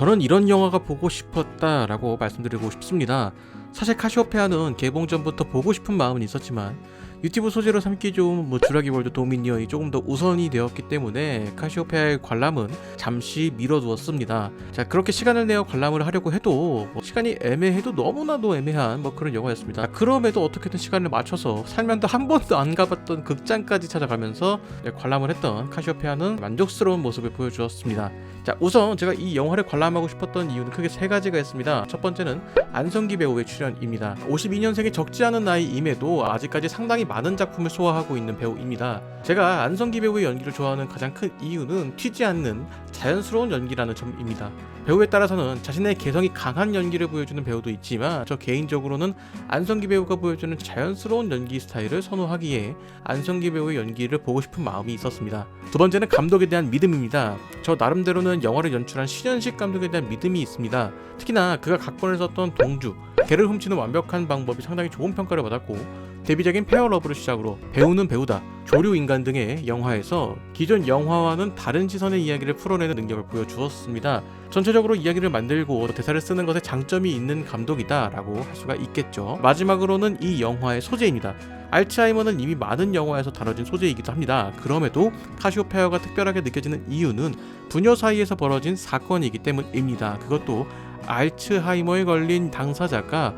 저는 이런 영화가 보고 싶었다라고 말씀드리고 싶습니다. 사실 카시오페아는 개봉 전부터 보고 싶은 마음은 있었지만 유튜브 소재로 삼기 좋은 주라기 월드 도미니언이 조금 더 우선이 되었기 때문에 카시오페아의 관람은 잠시 미뤄두었습니다. 자, 그렇게 시간을 내어 관람을 하려고 해도 시간이 애매해도 너무나도 애매한 그런 영화였습니다. 그럼에도 어떻게든 시간을 맞춰서 살면서 한 번도 안 가봤던 극장까지 찾아가면서 관람을 했던 카시오페아는 만족스러운 모습을 보여주었습니다. 자, 우선 제가 이 영화를 관람하고 싶었던 이유는 크게 세 가지가 있습니다. 첫 번째는 안성기 배우의 출연입니다. 52년생이 적지 않은 나이임에도 아직까지 상당히 많은 작품을 소화하고 있는 배우입니다. 제가 안성기 배우의 연기를 좋아하는 가장 큰 이유는 튀지 않는 자연스러운 연기라는 점입니다. 배우에 따라서는 자신의 개성이 강한 연기를 보여주는 배우도 있지만 저 개인적으로는 안성기 배우가 보여주는 자연스러운 연기 스타일을 선호하기에 안성기 배우의 연기를 보고 싶은 마음이 있었습니다. 두 번째는 감독에 대한 믿음입니다. 저 나름대로는 영화를 연출한 신현식 감독에 대한 믿음이 있습니다. 특히나 그가 각본을 썼던 동주, 개를 훔치는 완벽한 방법이 상당히 좋은 평가를 받았고 데뷔작인 페어러브를 시작으로 배우는 배우다, 조류인간 등의 영화에서 기존 영화와는 다른 시선의 이야기를 풀어내는 능력을 보여주었습니다. 전체적으로 이야기를 만들고 대사를 쓰는 것에 장점이 있는 감독이다 라고 할 수가 있겠죠. 마지막으로는 이 영화의 소재입니다. 알츠하이머는 이미 많은 영화에서 다뤄진 소재이기도 합니다. 그럼에도 카시오페아가 특별하게 느껴지는 이유는 부녀 사이에서 벌어진 사건이기 때문입니다. 그것도 알츠하이머에 걸린 당사자가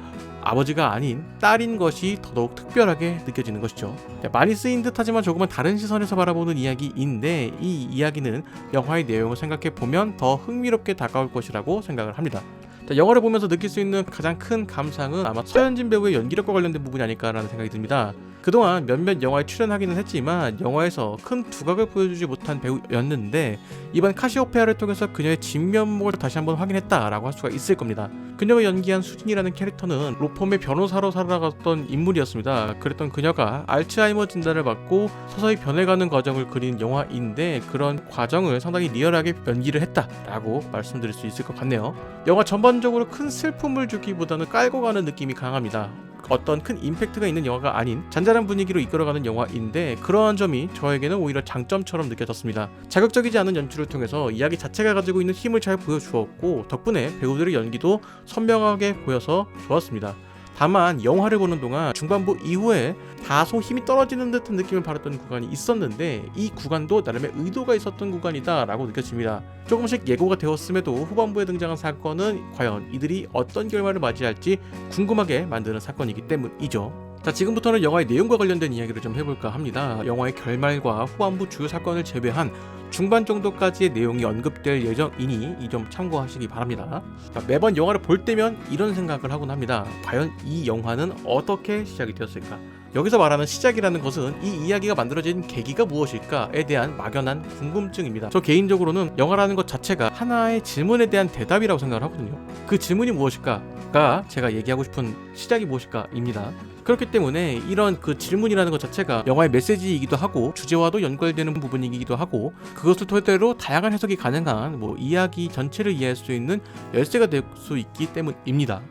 아버지가 아닌 딸인 것이 더더욱 특별하게 느껴지는 것이죠. 많이 쓰인 듯 하지만 조금은 다른 시선에서 바라보는 이야기인데 이 이야기는 영화의 내용을 생각해보면 더 흥미롭게 다가올 것이라고 생각을 합니다. 자, 영화를 보면서 느낄 수 있는 가장 큰 감상은 아마 서현진 배우의 연기력과 관련된 부분이 아닐까라는 생각이 듭니다. 그동안 몇몇 영화에 출연하기는 했지만 영화에서 큰 두각을 보여주지 못한 배우였는데 이번 카시오페아를 통해서 그녀의 진면목을 다시 한번 확인했다라고 할 수가 있을 겁니다. 그녀가 연기한 수진이라는 캐릭터는 로펌의 변호사로 살아갔던 인물이었습니다. 그랬던 그녀가 알츠하이머 진단을 받고 서서히 변해가는 과정을 그린 영화인데 그런 과정을 상당히 리얼하게 연기를 했다라고 말씀드릴 수 있을 것 같네요. 영화 전반적으로 큰 슬픔을 주기보다는 깔고 가는 느낌이 강합니다. 어떤 큰 임팩트가 있는 영화가 아닌 잔잔한 분위기로 이끌어가는 영화인데 그러한 점이 저에게는 오히려 장점처럼 느껴졌습니다. 자극적이지 않은 연출을 통해서 이야기 자체가 가지고 있는 힘을 잘 보여주었고 덕분에 배우들의 연기도 선명하게 보여서 좋았습니다. 다만 영화를 보는 동안 중반부 이후에 다소 힘이 떨어지는 듯한 느낌을 받았던 구간이 있었는데 이 구간도 나름의 의도가 있었던 구간이다 라고 느껴집니다. 조금씩 예고가 되었음에도 후반부에 등장한 사건은 과연 이들이 어떤 결말을 맞이할지 궁금하게 만드는 사건이기 때문이죠. 자, 지금부터는 영화의 내용과 관련된 이야기를 좀 해볼까 합니다. 영화의 결말과 후반부 주요 사건을 제외한 중반 정도까지의 내용이 언급될 예정이니 이 점 참고하시기 바랍니다. 자, 매번 영화를 볼 때면 이런 생각을 하곤 합니다. 과연 이 영화는 어떻게 시작이 되었을까? 여기서 말하는 시작이라는 것은 이 이야기가 만들어진 계기가 무엇일까에 대한 막연한 궁금증입니다. 저 개인적으로는 영화라는 것 자체가 하나의 질문에 대한 대답이라고 생각을 하거든요. 그 질문이 무엇일까가 제가 얘기하고 싶은 시작이 무엇일까입니다. 그렇기 때문에 이런 그 질문이라는 것 자체가 영화의 메시지이기도 하고 주제와도 연결되는 부분이기도 하고 그것을 토대로 다양한 해석이 가능한 이야기 전체를 이해할 수 있는 열쇠가 될 수 있기 때문입니다.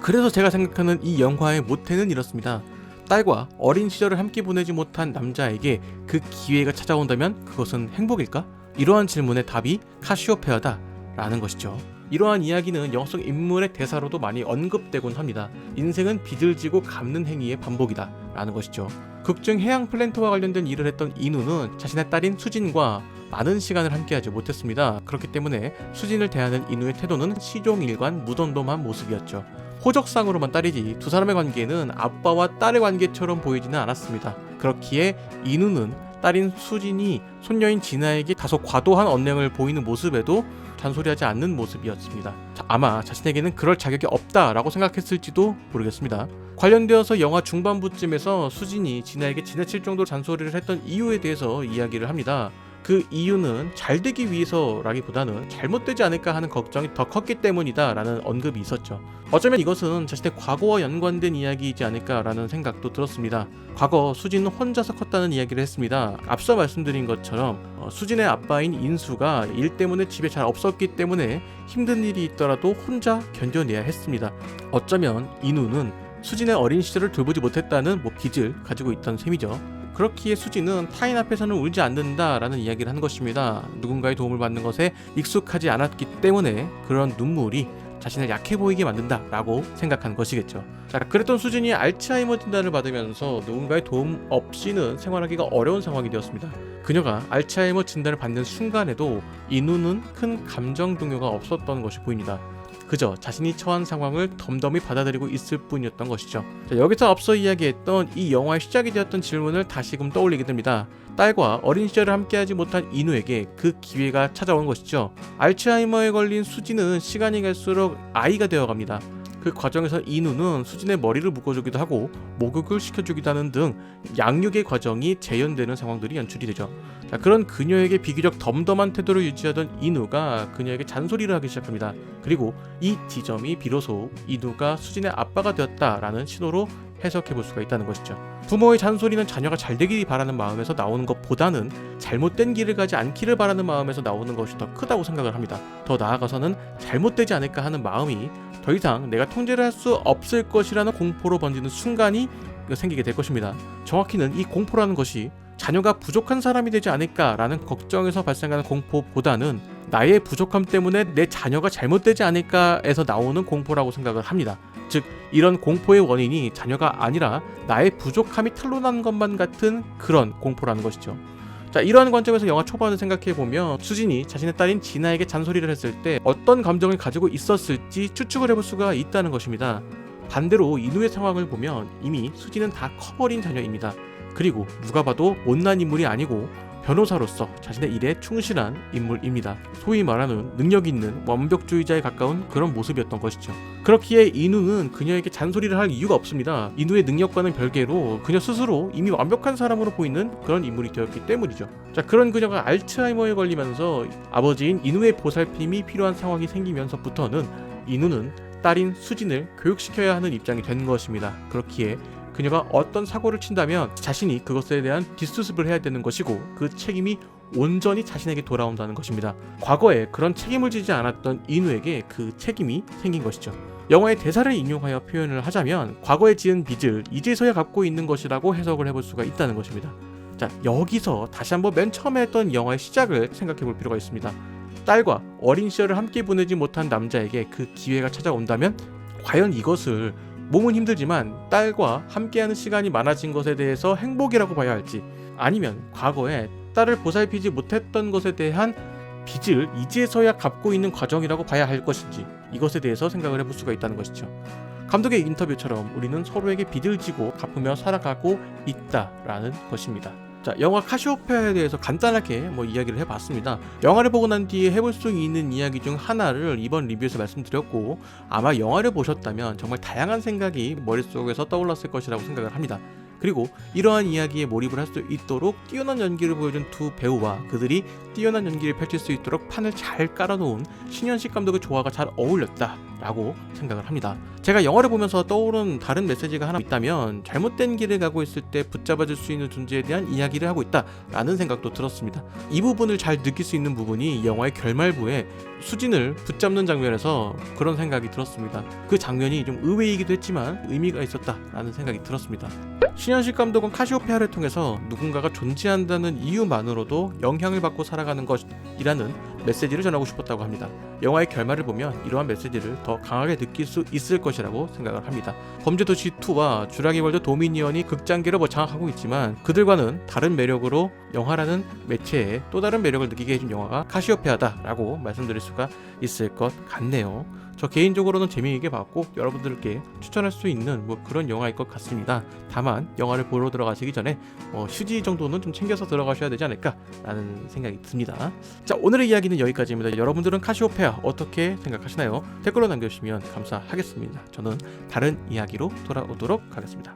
그래서 제가 생각하는 이 영화의 모태는 이렇습니다. 딸과 어린 시절을 함께 보내지 못한 남자에게 그 기회가 찾아온다면 그것은 행복일까? 이러한 질문의 답이 카시오페아다 라는 것이죠. 이러한 이야기는 영화 속 인물의 대사로도 많이 언급되곤 합니다. 인생은 빚을 지고 갚는 행위의 반복이다 라는 것이죠. 극중 해양 플랜트와 관련된 일을 했던 인우는 자신의 딸인 수진과 많은 시간을 함께하지 못했습니다. 그렇기 때문에 수진을 대하는 인우의 태도는 시종일관 무덤덤한 모습이었죠. 호적상으로만 딸이지 두 사람의 관계는 아빠와 딸의 관계처럼 보이지는 않았습니다. 그렇기에 인우는 딸인 수진이 손녀인 진아에게 다소 과도한 언행을 보이는 모습에도 잔소리하지 않는 모습이었습니다. 아마 자신에게는 그럴 자격이 없다라고 생각했을지도 모르겠습니다. 관련되어서 영화 중반부쯤에서 수진이 진아에게 지나칠 정도로 잔소리를 했던 이유에 대해서 이야기를 합니다. 그 이유는 잘 되기 위해서라기보다는 잘못되지 않을까 하는 걱정이 더 컸기 때문이다 라는 언급이 있었죠. 어쩌면 이것은 자신의 과거와 연관된 이야기이지 않을까 라는 생각도 들었습니다. 과거 수진은 혼자서 컸다는 이야기를 했습니다. 앞서 말씀드린 것처럼 수진의 아빠인 인수가 일 때문에 집에 잘 없었기 때문에 힘든 일이 있더라도 혼자 견뎌내야 했습니다. 어쩌면 인우는 수진의 어린 시절을 돌보지 못했다는 빚을 가지고 있던 셈이죠. 그렇기에 수지는 타인 앞에서는 울지 않는다라는 이야기를 한 것입니다. 누군가의 도움을 받는 것에 익숙하지 않았기 때문에 그런 눈물이 자신을 약해 보이게 만든다라고 생각한 것이겠죠. 자, 그랬던 수진이 알츠하이머 진단을 받으면서 누군가의 도움 없이는 생활하기가 어려운 상황이 되었습니다. 그녀가 알츠하이머 진단을 받는 순간에도 인우는 큰 감정 동요가 없었던 것이 보입니다. 그저 자신이 처한 상황을 덤덤히 받아들이고 있을 뿐이었던 것이죠. 자, 여기서 앞서 이야기했던 이 영화의 시작이 되었던 질문을 다시금 떠올리게 됩니다. 딸과 어린 시절을 함께하지 못한 인우에게 그 기회가 찾아온 것이죠. 알츠하이머에 걸린 수지는 시간이 갈수록 아이가 되어갑니다. 그 과정에서 인우는 수진의 머리를 묶어주기도 하고 목욕을 시켜주기도 하는 등 양육의 과정이 재현되는 상황들이 연출이 되죠. 자, 그런 그녀에게 비교적 덤덤한 태도를 유지하던 인우가 그녀에게 잔소리를 하기 시작합니다. 그리고 이 지점이 비로소 인우가 수진의 아빠가 되었다라는 신호로 해석해볼 수가 있다는 것이죠. 부모의 잔소리는 자녀가 잘 되길 바라는 마음에서 나오는 것보다는 잘못된 길을 가지 않기를 바라는 마음에서 나오는 것이 더 크다고 생각을 합니다. 더 나아가서는 잘못되지 않을까 하는 마음이 더 이상 내가 통제를 할 수 없을 것이라는 공포로 번지는 순간이 생기게 될 것입니다. 정확히는 이 공포라는 것이 자녀가 부족한 사람이 되지 않을까라는 걱정에서 발생하는 공포보다는 나의 부족함 때문에 내 자녀가 잘못되지 않을까에서 나오는 공포라고 생각을 합니다. 즉 이런 공포의 원인이 자녀가 아니라 나의 부족함이 탄로난 것만 같은 그런 공포라는 것이죠. 자, 이러한 관점에서 영화 초반을 생각해보면 수진이 자신의 딸인 진아에게 잔소리를 했을 때 어떤 감정을 가지고 있었을지 추측을 해볼 수가 있다는 것입니다. 반대로 인우의 상황을 보면 이미 수진은 다 커버린 자녀입니다. 그리고 누가 봐도 못난 인물이 아니고 변호사로서 자신의 일에 충실한 인물입니다. 소위 말하는 능력 있는 완벽주의자에 가까운 그런 모습이었던 것이죠. 그렇기에 인우는 그녀에게 잔소리를 할 이유가 없습니다. 인우의 능력과는 별개로 그녀 스스로 이미 완벽한 사람으로 보이는 그런 인물이 되었기 때문이죠. 자, 그런 그녀가 알츠하이머에 걸리면서 아버지인 인우의 보살핌이 필요한 상황이 생기면서부터는 인우는 딸인 수진을 교육시켜야 하는 입장이 된 것입니다. 그렇기에 그녀가 어떤 사고를 친다면 자신이 그것에 대한 뒷수습을 해야 되는 것이고 그 책임이 온전히 자신에게 돌아온다는 것입니다. 과거에 그런 책임을 지지 않았던 인우에게 그 책임이 생긴 것이죠. 영화의 대사를 인용하여 표현을 하자면 과거에 지은 빚을 이제서야 갚고 있는 것이라고 해석을 해볼 수가 있다는 것입니다. 자, 여기서 다시 한번 맨 처음에 했던 영화의 시작을 생각해 볼 필요가 있습니다. 딸과 어린 시절을 함께 보내지 못한 남자에게 그 기회가 찾아온다면 과연 이것을 몸은 힘들지만 딸과 함께하는 시간이 많아진 것에 대해서 행복이라고 봐야 할지, 아니면 과거에 딸을 보살피지 못했던 것에 대한 빚을 이제서야 갚고 있는 과정이라고 봐야 할 것인지, 이것에 대해서 생각을 해볼 수가 있다는 것이죠. 감독의 인터뷰처럼 우리는 서로에게 빚을 지고 갚으며 살아가고 있다라는 것입니다. 자, 영화 카시오페아에 대해서 간단하게 이야기를 해봤습니다. 영화를 보고 난 뒤에 해볼 수 있는 이야기 중 하나를 이번 리뷰에서 말씀드렸고, 아마 영화를 보셨다면 정말 다양한 생각이 머릿속에서 떠올랐을 것이라고 생각을 합니다. 그리고 이러한 이야기에 몰입을 할 수 있도록 뛰어난 연기를 보여준 두 배우와 그들이 뛰어난 연기를 펼칠 수 있도록 판을 잘 깔아놓은 신현식 감독의 조화가 잘 어울렸다라고 생각을 합니다. 제가 영화를 보면서 떠오른 다른 메시지가 하나 있다면 잘못된 길을 가고 있을 때 붙잡아줄 수 있는 존재에 대한 이야기를 하고 있다라는 생각도 들었습니다. 이 부분을 잘 느낄 수 있는 부분이 영화의 결말부에 수진을 붙잡는 장면에서 그런 생각이 들었습니다. 그 장면이 좀 의외이기도 했지만 의미가 있었다라는 생각이 들었습니다. 신현식 감독은 카시오페아를 통해서 누군가가 존재한다는 이유만으로도 영향을 받고 살아가는 것이라는 메시지를 전하고 싶었다고 합니다. 영화의 결말을 보면 이러한 메시지를 더 강하게 느낄 수 있을 것이라고 생각을 합니다. 범죄도시2와 쥬라기 월드 도미니언이 극장계를 장악하고 있지만 그들과는 다른 매력으로 영화라는 매체에 또 다른 매력을 느끼게 해준 영화가 카시오페아다라고 말씀드릴 수가 있을 것 같네요. 저 개인적으로는 재미있게 봤고 여러분들께 추천할 수 있는 그런 영화일 것 같습니다. 다만 영화를 보러 들어가시기 전에 휴지 정도는 좀 챙겨서 들어가셔야 되지 않을까라는 생각이 듭니다. 자, 오늘의 이야기는 여기까지입니다. 여러분들은 카시오페아 어떻게 생각하시나요? 댓글로 남겨주시면 감사하겠습니다. 저는 다른 이야기로 돌아오도록 하겠습니다.